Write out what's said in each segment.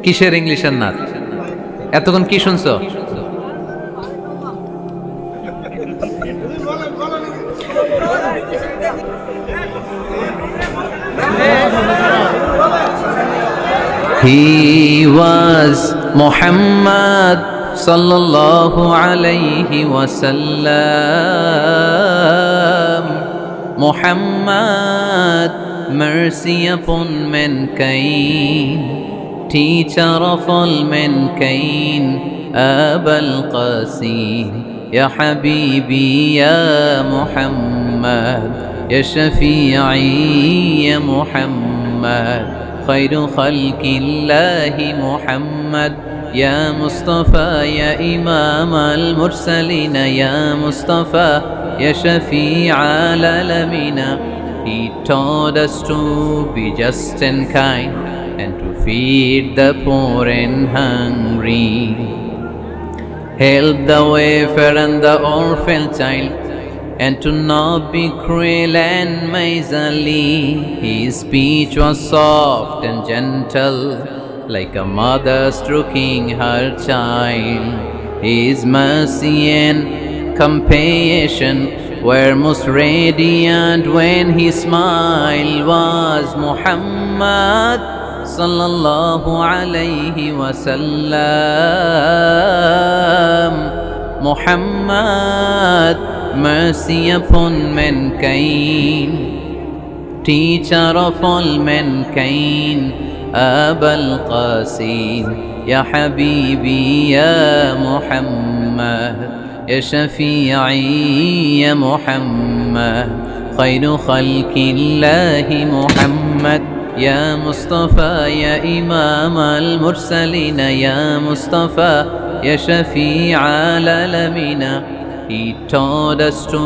কিসের ইংলিশের নাচ? এতক্ষণ কি শুনছো? He was Muhammad sallallahu alayhi wasallam. Muhammad, mercy upon mankind, teacher of all mankind, Abul Qasim, Ya Habibi, Ya Muhammad, Ya Shafi'i, Ya Muhammad, خير خلق الله محمد يا مصطفى يا إمام المرسلين يا مصطفى يا شفيع العالمين. He taught us to be just and kind and to feed the poor and hungry, help the wafer and the orphan child, and to not be cruel and miserly. His speech was soft and gentle, like a mother stroking her child. His mercy and compassion were most radiant when his smile was Muhammad sallallahu alayhi wasallam. Muhammad, mercy upon mankind, teacher of all mankind, Abul Qasim, Ya Habibi, Ya Muhammad, Ya Shafi'i, Ya Muhammad, خير خلق الله محمد, يا مصطفى يا إمام المرسلين يا مصطفى يا شفيع العالمين. He taught us to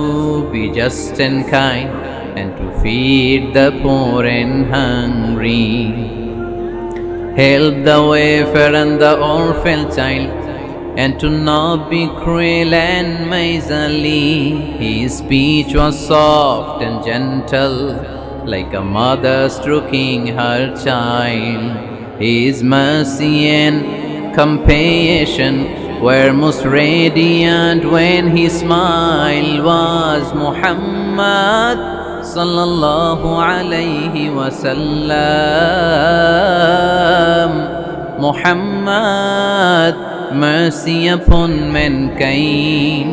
be just and kind and to feed the poor and hungry, help the wafer and the orphan child, and to not be cruel and miserly. His speech was soft and gentle, like a mother stroking her child. His mercy and compassion were most radiant when his smile was Muhammad sallallahu alayhi wasallam. Muhammad, mercy upon mankind,